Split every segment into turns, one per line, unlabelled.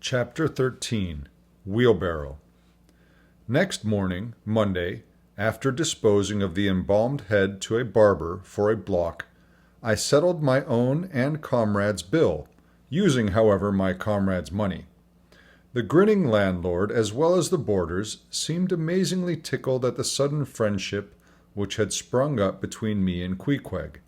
Chapter 13 Wheelbarrow. Next morning, Monday, after disposing of the embalmed head to a barber for a block, I settled my own and comrade's bill, using, however, my comrade's money. The grinning landlord, as well as the boarders, seemed amazingly tickled at the sudden friendship which had sprung up between me and Queequeg,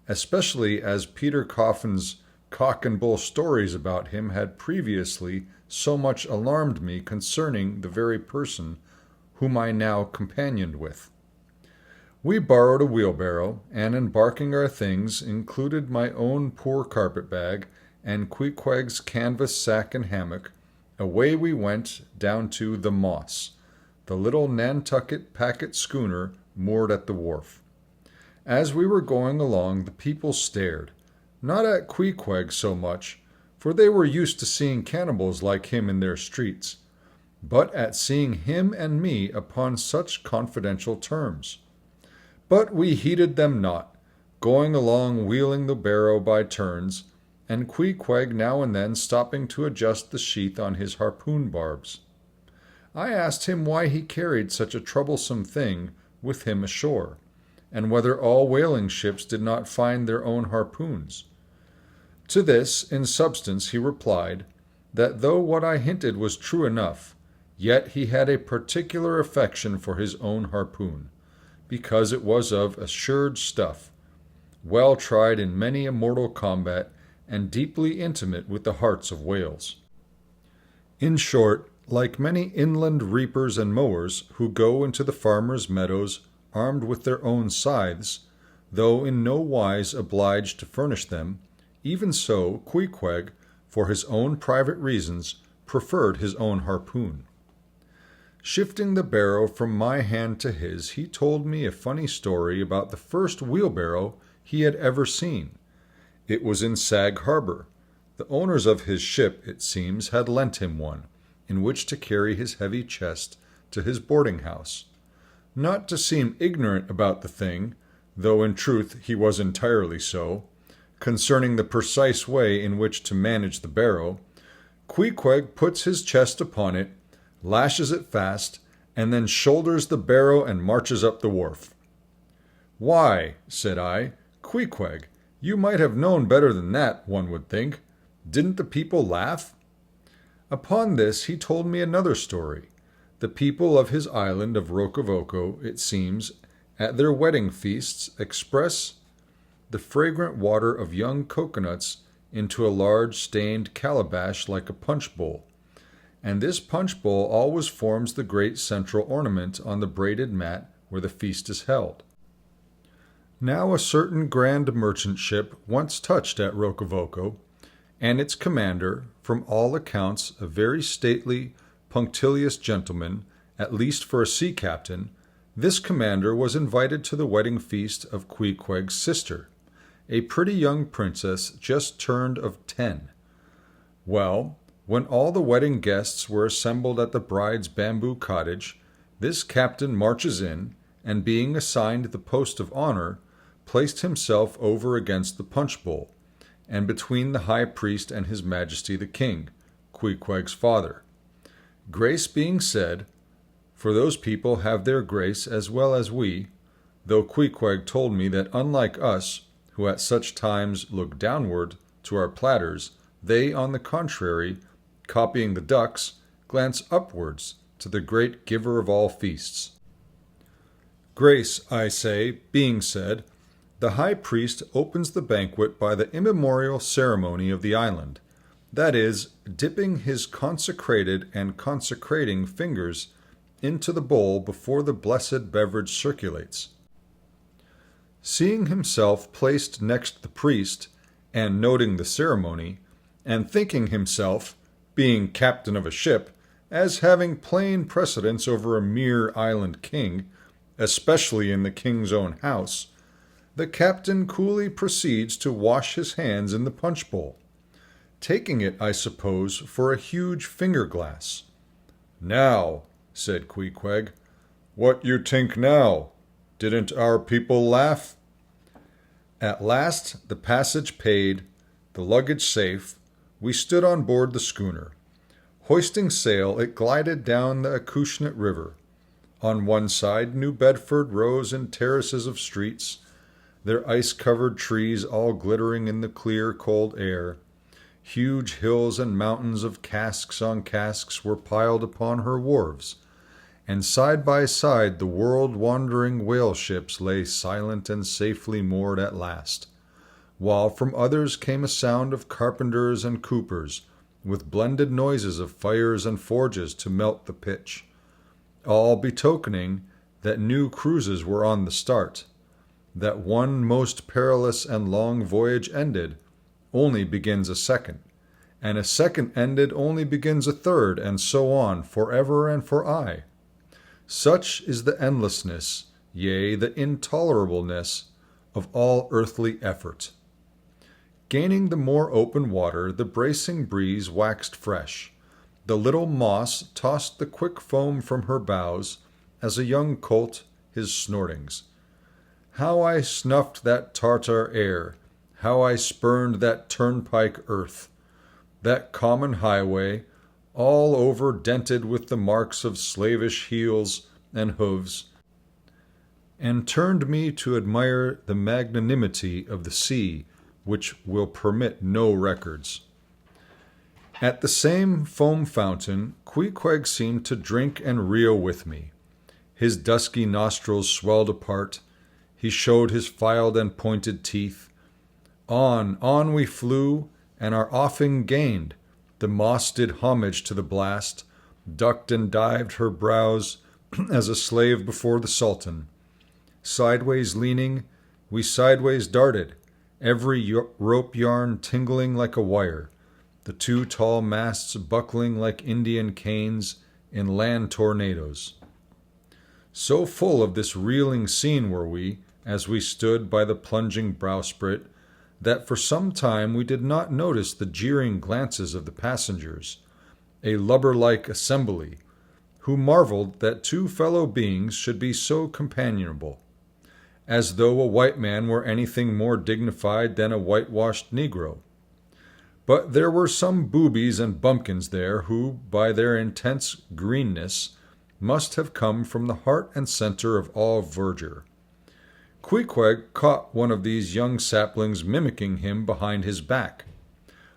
especially as Peter Coffin's cock and bull stories about him had previously so much alarmed me concerning the very person whom I now companioned with. We borrowed a wheelbarrow, and embarking our things, included my own poor carpet-bag and Queequeg's canvas sack and hammock, away we went down to the Moss, the little Nantucket packet schooner moored at the wharf. As we were going along, the people stared, not at Queequeg so much, for they were used to seeing cannibals like him in their streets, but at seeing him and me upon such confidential terms. But we heeded them not, going along wheeling the barrow by turns, and Queequeg now and then stopping to adjust the sheath on his harpoon barbs. I asked him why he carried such a troublesome thing with him ashore, and whether all whaling ships did not find their own harpoons. To this, in substance, he replied, that though what I hinted was true enough, yet he had a particular affection for his own harpoon, because it was of assured stuff, well tried in many a mortal combat, and deeply intimate with the hearts of whales. In short, like many inland reapers and mowers who go into the farmers' meadows armed with their own scythes, though in no wise obliged to furnish them, even so Queequeg, for his own private reasons, preferred his own harpoon. Shifting the barrow from my hand to his, he told me a funny story about the first wheelbarrow he had ever seen. It was in Sag Harbor. The owners of his ship, it seems, had lent him one, in which to carry his heavy chest to his boarding-house. Not to seem ignorant about the thing, though in truth he was entirely so, concerning the precise way in which to manage the barrow, Queequeg puts his chest upon it, lashes it fast, and then shoulders the barrow and marches up the wharf. "Why," said I, "Queequeg, you might have known better than that, one would think. Didn't the people laugh?" Upon this he told me another story. The people of his island of Rokovoko, it seems, at their wedding feasts express the fragrant water of young coconuts into a large stained calabash like a punch bowl, and this punch bowl always forms the great central ornament on the braided mat where the feast is held. Now a certain grand merchant ship once touched at Rokovoko, and its commander, from all accounts a very stately, punctilious gentleman, at least for a sea captain, this commander was invited to the wedding feast of Queequeg's sister, a pretty young princess just turned of 10. Well, when all the wedding guests were assembled at the bride's bamboo cottage, this captain marches in, and being assigned the post of honor, placed himself over against the punch bowl, and between the high priest and his majesty the king, Queequeg's father. Grace being said, for those people have their grace as well as we, though Queequeg told me that unlike us, who at such times look downward to our platters, they, on the contrary, copying the ducks, glance upwards to the great giver of all feasts. Grace, I say, being said, the high priest opens the banquet by the immemorial ceremony of the island, that is, dipping his consecrated and consecrating fingers into the bowl before the blessed beverage circulates. Seeing himself placed next the priest, and noting the ceremony, and thinking himself, being captain of a ship, as having plain precedence over a mere island king, especially in the king's own house, the captain coolly proceeds to wash his hands in the punch bowl, taking it, I suppose, for a huge finger-glass. "Now," said Queequeg, "what you tink now? Didn't our people laugh?" At last, the passage paid, the luggage safe, we stood on board the schooner. Hoisting sail, it glided down the Acushnet River. On one side, New Bedford rose in terraces of streets, their ice-covered trees all glittering in the clear, cold air. Huge hills and mountains of casks on casks were piled upon her wharves, and side by side the world-wandering whale ships lay silent and safely moored at last, while from others came a sound of carpenters and coopers, with blended noises of fires and forges to melt the pitch, all betokening that new cruises were on the start, that one most perilous and long voyage ended, only begins a second, and a second ended only begins a third, and so on, forever and for aye. Such is the endlessness, yea, the intolerableness of all earthly effort. Gaining the more open water, the bracing breeze waxed fresh. The little Moss tossed the quick foam from her bows, as a young colt his snortings. How I snuffed that Tartar air! How I spurned that turnpike earth! That common highway, all over dented with the marks of slavish heels and hoofs, and turned me to admire the magnanimity of the sea, which will permit no records. At the same foam fountain, Queequeg seemed to drink and reel with me. His dusky nostrils swelled apart. He showed his filed and pointed teeth. On we flew, and our offing gained. The Moss did homage to the blast, ducked and dived her brows as a slave before the Sultan. Sideways leaning, we sideways darted, every rope yarn tingling like a wire, the two tall masts buckling like Indian canes in land tornadoes. So full of this reeling scene were we, as we stood by the plunging bowsprit, that for some time we did not notice the jeering glances of the passengers, a lubber-like assembly, who marveled that two fellow beings should be so companionable, as though a white man were anything more dignified than a whitewashed Negro. But there were some boobies and bumpkins there who, by their intense greenness, must have come from the heart and center of all verdure. Queequeg caught one of these young saplings mimicking him behind his back.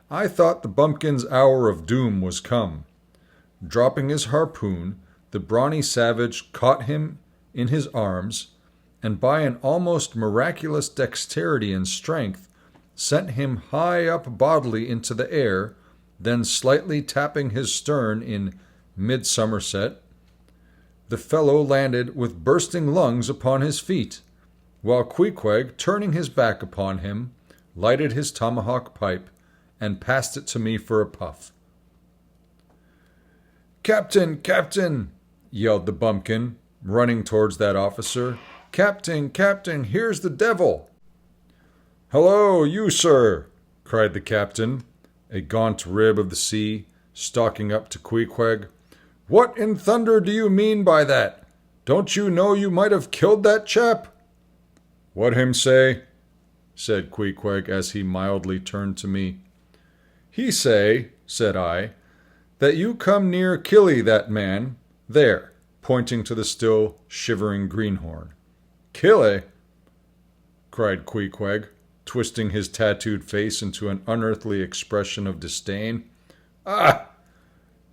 I thought the bumpkin's hour of doom was come. Dropping his harpoon, the brawny savage caught him in his arms, and by an almost miraculous dexterity and strength, sent him high up bodily into the air, then slightly tapping his stern in mid-somerset, the fellow landed with bursting lungs upon his feet, while Queequeg, turning his back upon him, lighted his tomahawk pipe, and passed it to me for a puff. "Captain, Captain!" yelled the bumpkin, running towards that officer. "Captain, Captain, here's the devil!" "Hello, you, sir!" cried the captain, a gaunt rib of the sea, stalking up to Queequeg. "What in thunder do you mean by that? Don't you know you might have killed that chap?" "What him say?" said Queequeg as he mildly turned to me. "He say," said I, "that you come near killee that man, there," pointing to the still shivering greenhorn. "Killee?" cried Queequeg, twisting his tattooed face into an unearthly expression of disdain. "Ah!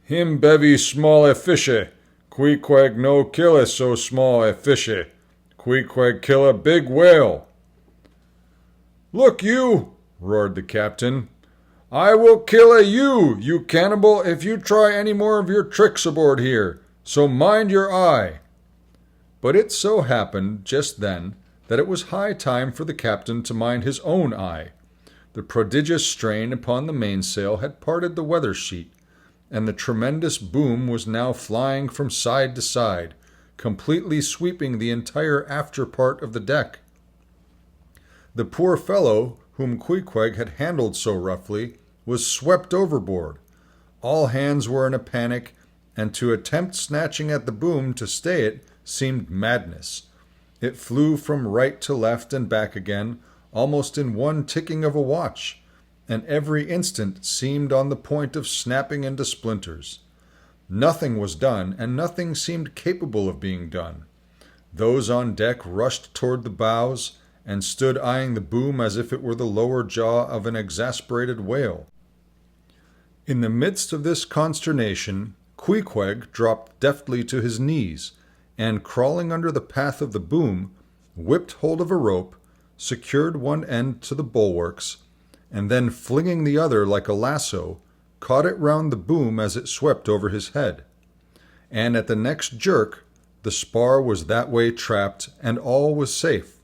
Him bevy small a fishy. Queequeg no kill so small a fishy. Queequeg kill a big whale." "Look you!" roared the captain. "I will kill you, you cannibal, if you try any more of your tricks aboard here. So mind your eye." But it so happened just then that it was high time for the captain to mind his own eye. The prodigious strain upon the mainsail had parted the weather sheet, and the tremendous boom was now flying from side to side, completely sweeping the entire after part of the deck. The poor fellow, whom Queequeg had handled so roughly, was swept overboard. All hands were in a panic, and to attempt snatching at the boom to stay it seemed madness. It flew from right to left and back again, almost in one ticking of a watch, and every instant seemed on the point of snapping into splinters. Nothing was done, and nothing seemed capable of being done. Those on deck rushed toward the bows and stood eyeing the boom as if it were the lower jaw of an exasperated whale. In the midst of this consternation, Queequeg dropped deftly to his knees, and crawling under the path of the boom, whipped hold of a rope, secured one end to the bulwarks, and then flinging the other like a lasso, caught it round the boom as it swept over his head. And at the next jerk, the spar was that way trapped, and all was safe.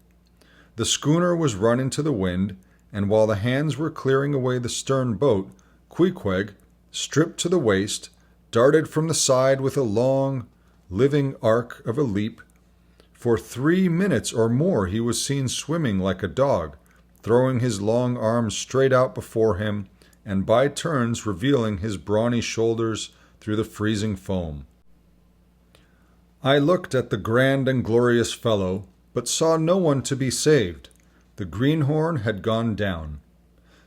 The schooner was run into the wind, and while the hands were clearing away the stern boat, Queequeg, stripped to the waist, darted from the side with a long, living arc of a leap. For 3 minutes or more he was seen swimming like a dog, throwing his long arms straight out before him, and by turns revealing his brawny shoulders through the freezing foam. I looked at the grand and glorious fellow, but saw no one to be saved. The greenhorn had gone down.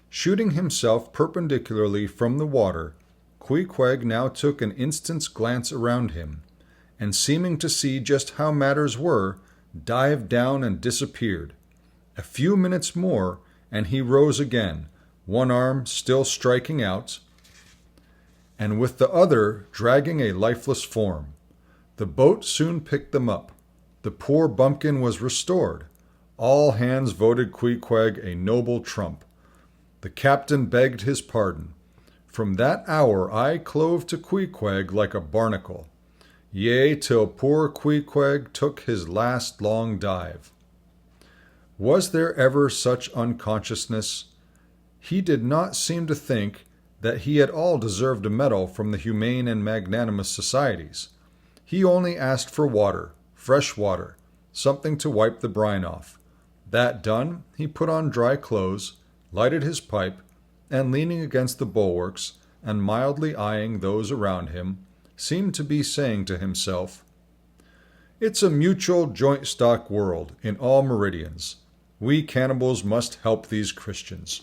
Shooting himself perpendicularly from the water, Queequeg now took an instant's glance around him, and seeming to see just how matters were, dived down and disappeared. A few minutes more, and he rose again, one arm still striking out, and with the other dragging a lifeless form. The boat soon picked them up. The poor bumpkin was restored. All hands voted Queequeg a noble trump. The captain begged his pardon. From that hour I clove to Queequeg like a barnacle. Yea, till poor Queequeg took his last long dive. Was there ever such unconsciousness? He did not seem to think that he at all deserved a medal from the humane and magnanimous societies. He only asked for water, fresh water, something to wipe the brine off. That done, he put on dry clothes, lighted his pipe, and leaning against the bulwarks and mildly eyeing those around him, seemed to be saying to himself, "It's a mutual joint stock world in all meridians. We cannibals must help these Christians."